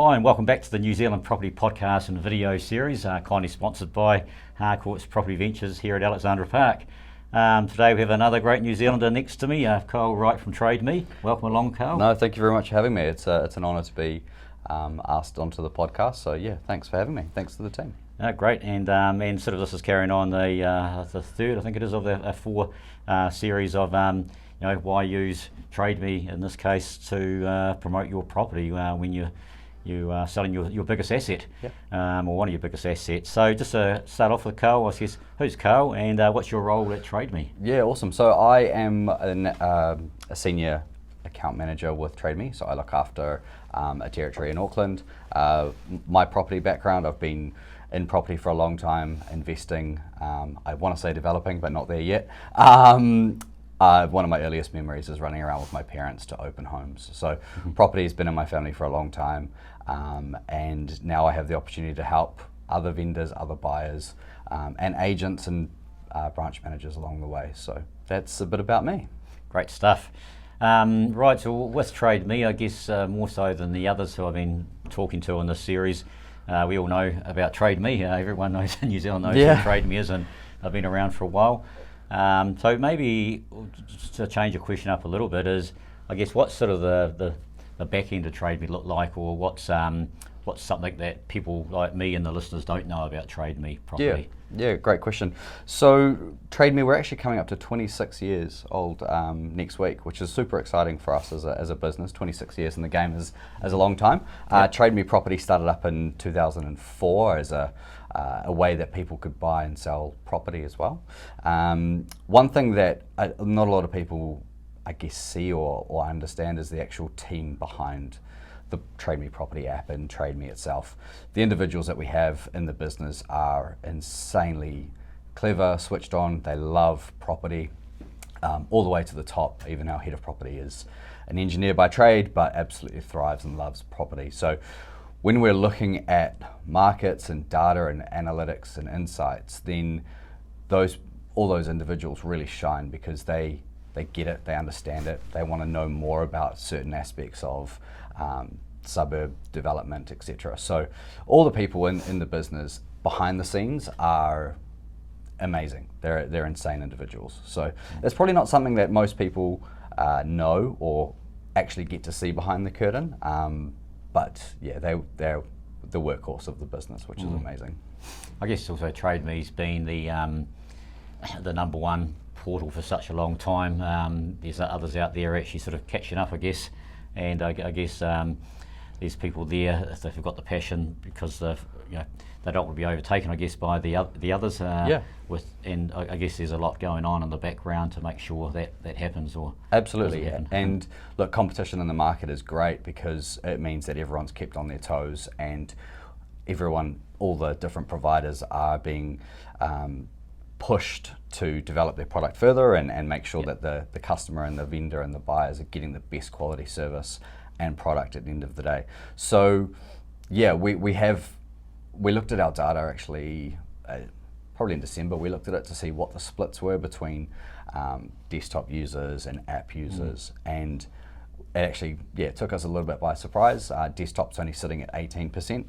Hi and welcome back to the New Zealand Property Podcast and video series, kindly sponsored by Harcourts Property Ventures here at Alexandra Park. Today we have another great New Zealander next to me, Kyle Wright from TradeMe. Welcome along, Karl. No, thank you very much for having me. It's an honour to be asked onto the podcast. So yeah, thanks for having me. Thanks to the team. Great, and sort of this is carrying on the third, I think it is, of the four series of why use TradeMe in this case to promote your property when you are selling your biggest asset, Yep. Or one of your biggest assets. So just to start off with Karl, I guess, who's Karl and what's your role at TradeMe? Yeah, awesome. So I am a senior account manager with TradeMe. So I look after a territory in Auckland. My property background, I've been in property for a long time, investing. I want to say developing, but not there yet. One of my earliest memories is running around with my parents to open homes. So property has been in my family for a long time, and now I have the opportunity to help other vendors, other buyers, and agents and branch managers along the way. So that's a bit about me. Great stuff. Right, so with TradeMe, I guess more so than the others who I've been talking to in this series, we all know about TradeMe. Everyone knows in New Zealand knows who TradeMe is, and I've been around for a while. So maybe just to change the question up a little bit is, I guess, what's sort of the back end of TradeMe look like, or what's something that people like me and the listeners don't know about TradeMe properly? Yeah, great question. So TradeMe, we're actually coming up to 26 years old next week, which is super exciting for us as a business. 26 years in the game is a long time. Yep. TradeMe Property started up in 2004 as a way that people could buy and sell property as well. One thing that not a lot of people, I guess, see or understand is the actual team behind the TradeMe Property app and TradeMe itself. The individuals that we have in the business are insanely clever, switched on, they love property, all the way to the top. Even our head of property is an engineer by trade, but absolutely thrives and loves property. So when we're looking at markets and data and analytics and insights, then all those individuals really shine because they get it, they understand it, they want to know more about certain aspects of suburb development, etc. So all the people in the business behind the scenes are amazing. They're insane individuals. So it's probably not something that most people know or actually get to see behind the curtain. But yeah, they're the workhorse of the business, which is amazing. I guess also TradeMe's been the number one portal for such a long time. There's others out there actually sort of catching up, I guess, and I guess there's people there if they've got the passion because they don't want to be overtaken, I guess, by the others. And I guess there's a lot going on in the background to make sure that happens. Or absolutely, happen. And look, competition in the market is great because it means that everyone's kept on their toes, and all the different providers are being pushed to develop their product further and make sure that the customer and the vendor and the buyers are getting the best quality service and product at the end of the day. So yeah, we looked at our data actually probably in December. We looked at it to see what the splits were between desktop users and app users, and it actually took us a little bit by surprise. Desktop's only sitting at 18%.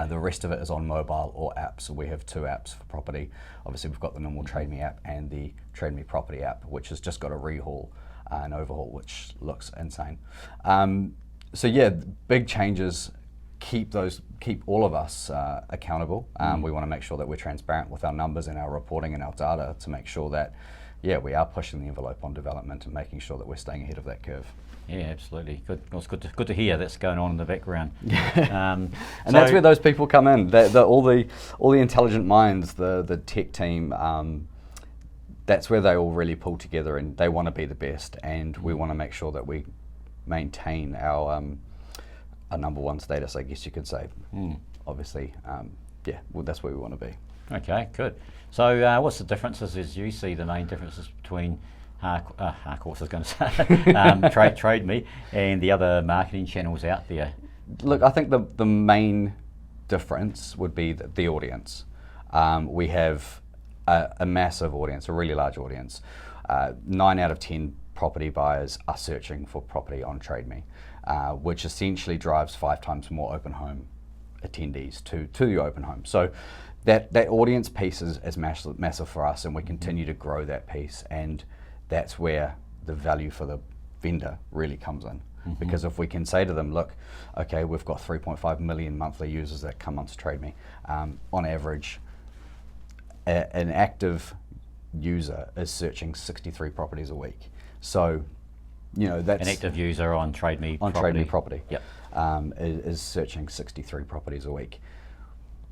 The rest of it is on mobile or apps. So we have two apps for property. Obviously, we've got the normal TradeMe app and the TradeMe Property app, which has just got a rehaul and overhaul, which looks insane. So yeah, big changes. Keep all of us accountable. We want to make sure that we're transparent with our numbers and our reporting and our data to make sure that we are pushing the envelope on development and making sure that we're staying ahead of that curve. Yeah, absolutely. Good. Well, it's good to hear that's going on in the background. And that's where those people come in. All the intelligent minds, the tech team. That's where they all really pull together, and they want to be the best. And we want to make sure that we maintain our number one status, I guess you could say. Obviously, that's where we want to be. Okay, good. So, what's the differences as you see the main differences between Harcourts, I was going to say, TradeMe and the other marketing channels out there? Look, I think the main difference would be the audience. We have a massive audience, a really large audience. 9 out of 10 property buyers are searching for property on TradeMe. which essentially drives 5 times more open home attendees to your open home. So that audience piece is massive for us, and we continue to grow that piece, and that's where the value for the vendor really comes in. Because if we can say to them, look, okay, we've got 3.5 million monthly users that come onto TradeMe. On average, an active user is searching 63 properties a week. So, you know, that's an active user on TradeMe TradeMe property. Yep. Is searching 63 properties a week.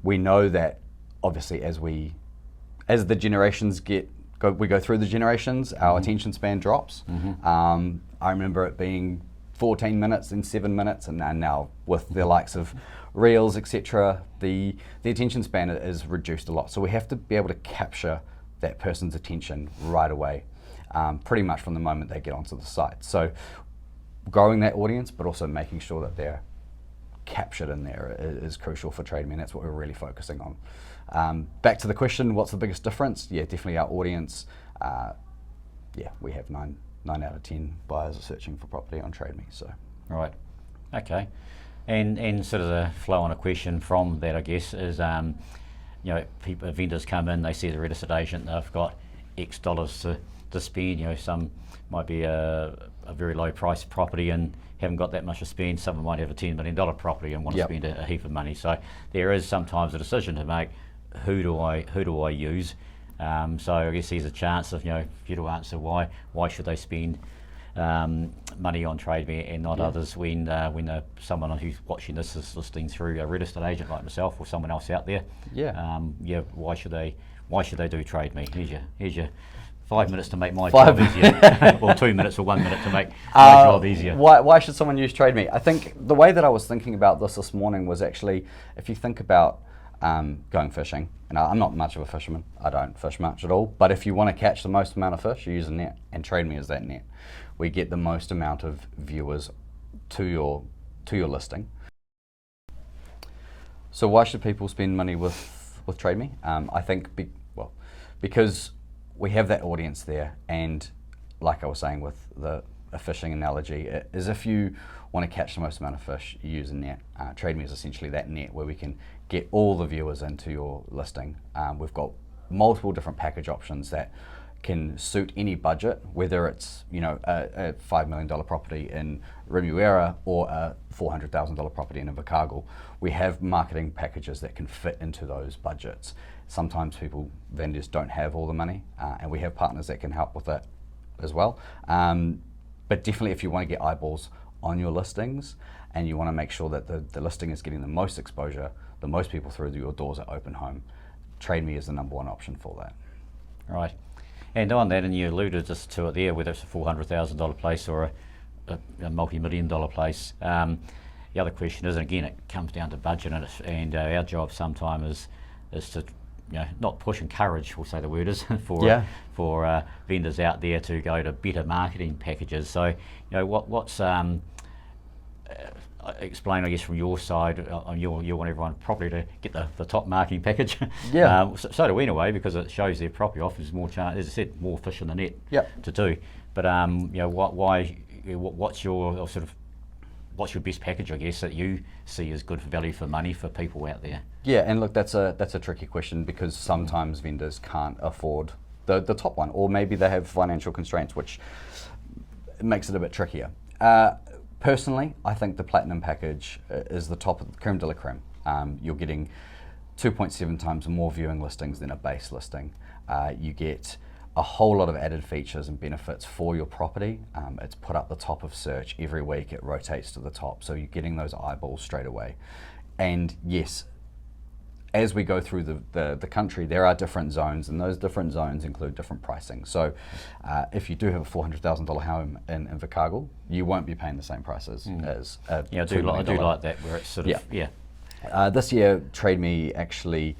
We know that obviously as the generations we go through the generations, our attention span drops. I remember it being 14 minutes and 7 minutes, and now with the likes of Reels, etc., the attention span is reduced a lot. So we have to be able to capture that person's attention right away, pretty much from the moment they get onto the site. So growing that audience, but also making sure that they're captured in there is crucial for TradeMe, and that's what we're really focusing on. Back to the question, what's the biggest difference? Yeah, definitely our audience. We have 9 out of 10 buyers are searching for property on TradeMe. So right, okay, and sort of the flow on a question from that, I guess, is you know, vendors come in, they see the real estate agent, they've got X dollars to spend. You know, some might be a very low price property and haven't got that much to spend. Some might have a $10 million property and want to spend a heap of money. So there is sometimes a decision to make. Who do I use? So I guess there's a chance of, you know, for you to answer why should they spend money on TradeMe and not others when someone who's watching this is listening through a real estate agent like myself or someone else out there. Why should they do TradeMe? Here's your 5 minutes to make my job easier, or 2 minutes or 1 minute to make my job easier. Why should someone use TradeMe? I think the way that I was thinking about this morning was actually, if you think about going fishing, and I'm not much of a fisherman, I don't fish much at all, but if you want to catch the most amount of fish, you use a net, and TradeMe is that net. We get the most amount of viewers to your listing. So why should people spend money with TradeMe? I think because we have that audience there, and like I was saying with a fishing analogy, is if you want to catch the most amount of fish, you use a net. TradeMe is essentially that net where we can get all the viewers into your listing. We've got multiple different package options that can suit any budget, whether it's, you know, a $5 million property in Remuera or a $400,000 property in Invercargill. We have marketing packages that can fit into those budgets. Sometimes vendors don't have all the money, and we have partners that can help with that as well. But definitely if you want to get eyeballs on your listings and you want to make sure that the listing is getting the most exposure, the most people through your doors at open home, TradeMe is the #1 option for that. Right. And on that, and you alluded just to it there, whether it's a $400,000 place or a multi-million-dollar place. The other question is, and again, it comes down to budget, and our job sometimes is to, you know, not push, encourage, we'll say the word is, for vendors out there to go to better marketing packages. So, you know, what's explain, I guess, from your side, you want everyone probably to get the top marketing package. So do we in a way, because it shows their property offers more chance, as I said, more fish in the net to do. But you know, what's your best package, I guess, that you see as good value for money for people out there? Yeah, and look, that's a tricky question, because sometimes vendors can't afford the top one, or maybe they have financial constraints, which makes it a bit trickier. Personally, I think the Platinum package is the top of the creme de la creme. You're getting 2.7 times more viewing listings than a base listing. You get a whole lot of added features and benefits for your property. It's put up the top of search every week. It rotates to the top, so you're getting those eyeballs straight away. And yes, as we go through the country, there are different zones, and those different zones include different pricing. So if you do have a $400,000 home in Invercargill, you won't be paying the same prices as a I do like that, where it's sort of, this year, TradeMe actually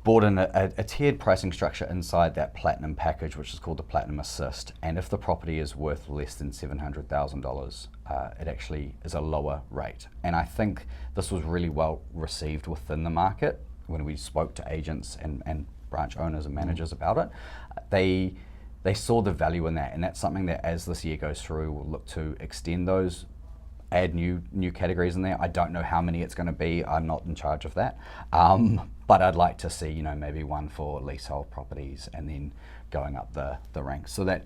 brought in a tiered pricing structure inside that Platinum package, which is called the Platinum Assist. And if the property is worth less than $700,000, it actually is a lower rate. And I think this was really well received within the market when we spoke to agents and branch owners and managers about it. They saw the value in that, and that's something that as this year goes through, we'll look to extend those add new categories in there. I don't know how many it's going to be. I'm not in charge of that. But I'd like to see, maybe one for leasehold properties and then going up the ranks, so that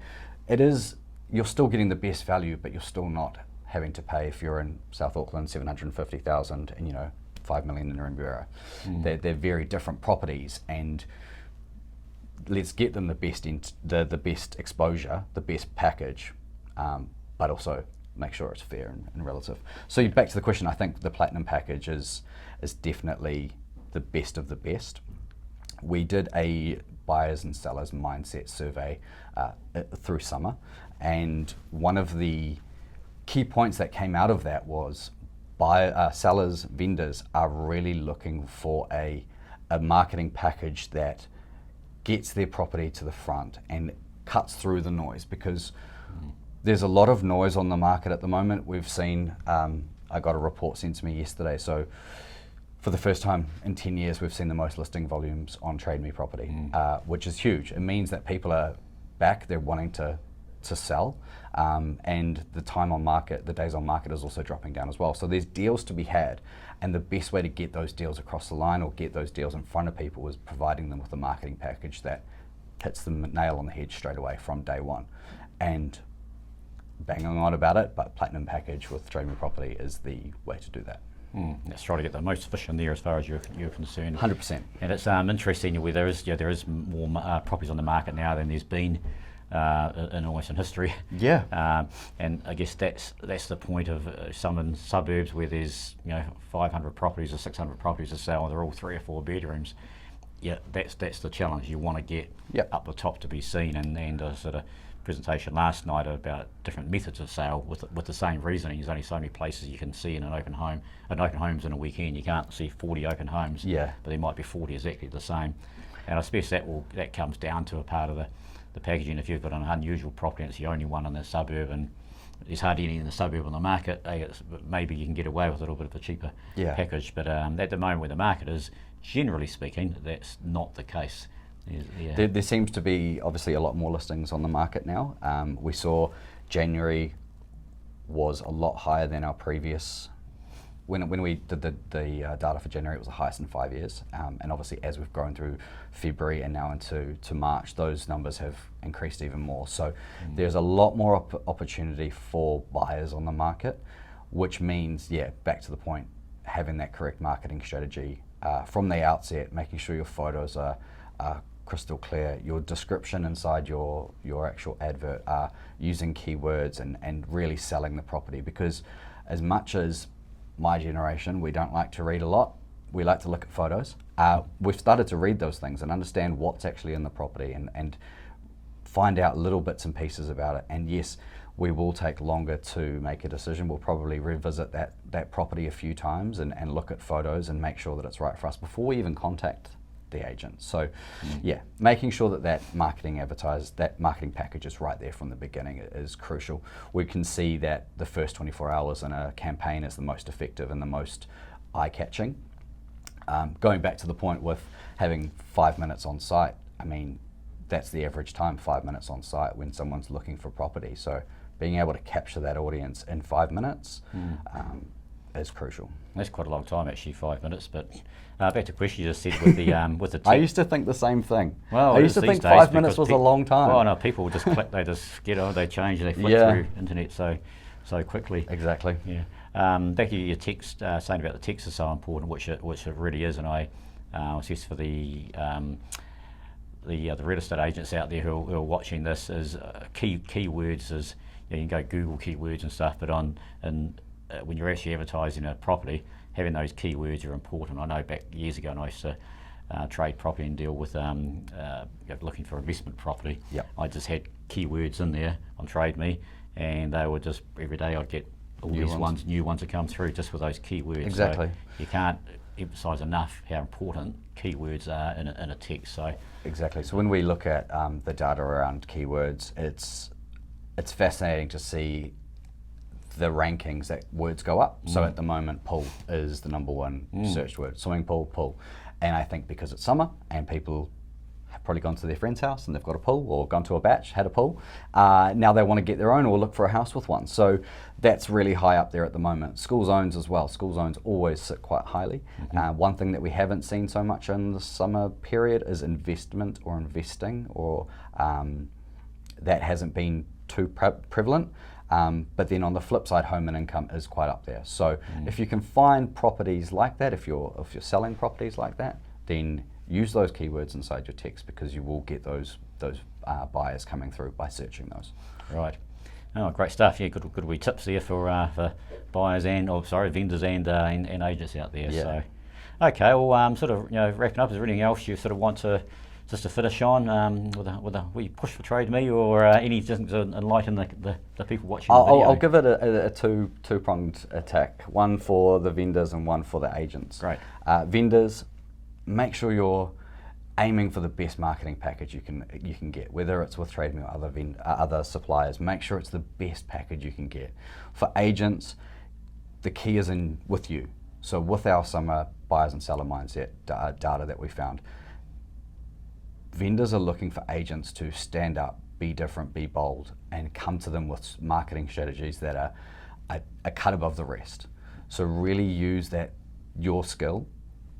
you're still getting the best value, but you're still not having to pay, if you're in South Auckland, 750,000 and 5 million in Rimbera. They're very different properties, and let's get them the best exposure, the best package, but also make sure it's fair and relative. So back to the question, I think the Platinum package is definitely the best of the best. We did a buyers and sellers mindset survey through summer, and one of the key points that came out of that was sellers, vendors are really looking for a marketing package that gets their property to the front and cuts through the noise, because there's a lot of noise on the market at the moment. We've seen, I got a report sent to me yesterday, so for the first time in 10 years, we've seen the most listing volumes on TradeMe property, which is huge. It means that people are back, they're wanting to sell, and the time on market, the days on market is also dropping down as well. So there's deals to be had, and the best way to get those deals across the line or get those deals in front of people is providing them with a marketing package that hits the nail on the head straight away from day one. And banging on about it, but Platinum package with TradeMe property is the way to do that. Let's try to get the most efficient there as far as you're concerned. 100%. And it's interesting where there is more properties on the market now than there's been in almost in history. Yeah. And I guess that's the point of some in suburbs where there's 500 properties or 600 properties to sell, and they're all 3 or 4 bedrooms. Yeah, that's the challenge. You want to get up the top to be seen, and a sort of presentation last night about different methods of sale with the same reasoning. There's only so many places you can see in an open home. An open homes in a weekend, you can't see 40 open homes. Yeah. But there might be 40 exactly the same. And I suppose that comes down to a part of the packaging. If you've got an unusual property and it's the only one in the suburb, and there's hardly any in the suburb on the market, maybe you can get away with a little bit of a cheaper package. But at the moment where the market is, generally speaking, that's not the case. There seems to be obviously a lot more listings on the market now. We saw January was a lot higher than our previous. When we did the data for January, it was the highest in 5 years. And obviously, as we've grown through February and now into March, those numbers have increased even more. So there's a lot more opportunity for buyers on the market, which means, back to the point, having that correct marketing strategy from the outset, making sure your photos are crystal clear, your description inside your actual advert are using keywords and really selling the property. Because as much as my generation, we don't like to read a lot, we like to look at photos. We've started to read those things and understand what's actually in the property and find out little bits and pieces about it. And yes, we will take longer to make a decision. We'll probably revisit that property a few times and look at photos and make sure that it's right for us before we even contact the agent. So making sure that marketing package is right there from the beginning is crucial. We can see that the first 24 hours in a campaign is the most effective and the most eye-catching. Going back to the point with having 5 minutes on site, I mean, that's the average time, 5 minutes on site when someone's looking for property. So being able to capture that audience in 5 minutes is crucial. That's quite a long time, actually, 5 minutes. But back to the question you just said with the text. I used to think the same thing. Well, I used to think 5 minutes was a long time. Well, no, people just click, they just get on, they change, and they flick through internet so quickly. Exactly. Yeah. Back to your text, saying about the text is so important, which it really is, and I guess for the real estate agents out there who are watching this, is keywords is you can go Google keywords and stuff, but when you're actually advertising a property, having those keywords are important. I know back years ago, and I used to trade property and deal with looking for investment property. Yep. I just had keywords in there on TradeMe, and they were just every day I'd get all new ones that come through just with those keywords. Exactly. So you can't emphasise enough how important keywords are in a text. So exactly. So when we look at the data around keywords, it's fascinating to see the rankings that words go up. So at the moment, pool is the #1 searched word. Swimming pool, pool. And I think because it's summer and people have probably gone to their friend's house and they've got a pool, or gone to a batch, had a pool. Now they want to get their own or look for a house with one. So that's really high up there at the moment. School zones as well. School zones always sit quite highly. One thing that we haven't seen so much in the summer period is investment or investing, or that hasn't been too prevalent. But then on the flip side, home and income is quite up there. So if you can find properties like that, if you're selling properties like that, then use those keywords inside your text, because you will get those buyers coming through by searching those. Right. Oh, great stuff. Yeah, good wee tips there for buyers and, vendors and agents out there. Yeah. So, okay. Well, sort of, wrapping up. Is there anything else you sort of want to just to finish on with a wee push for TradeMe, or anything to enlighten the people watching the video? I'll give it a two-pronged attack. One for the vendors and one for the agents. Great. Vendors, make sure you're aiming for the best marketing package you can get, whether it's with TradeMe or other suppliers. Make sure it's the best package you can get. For agents, the key is in with you. So with our summer buyers and seller mindset data that we found, vendors are looking for agents to stand up, be different, be bold, and come to them with marketing strategies that are a cut above the rest. So really use your skill,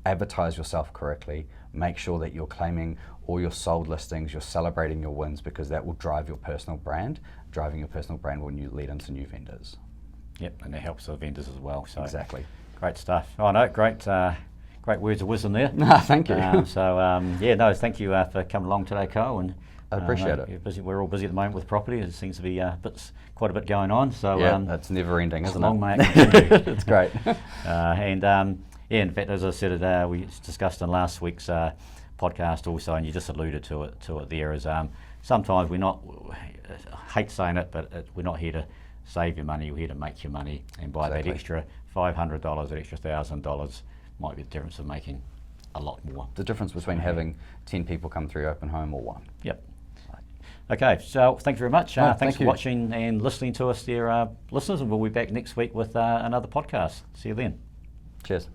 advertise yourself correctly, make sure that you're claiming all your sold listings, you're celebrating your wins, because that will drive your personal brand. Driving your personal brand will lead into new vendors. Yep, and it helps the vendors as well. So exactly. Great stuff. Oh no, great words of wisdom there. Thank you. Thank you for coming along today, Kyle. And I appreciate it. You're busy. We're all busy at the moment with property. There seems to be quite a bit going on. So it's never ending, isn't long, it? Mate, continue. It's great. In fact, as I said, we discussed in last week's podcast also, and you just alluded to it there, is sometimes I hate saying it, but we're not here to save your money. We're here to make your money, and by that extra $500, that extra $1,000 might be the difference of making a lot more. The difference between having 10 people come through your open home or one. Yep. Okay, so thank you very much. Thanks for you. watching and listening to us, dear listeners, and we'll be back next week with another podcast. See you then. Cheers.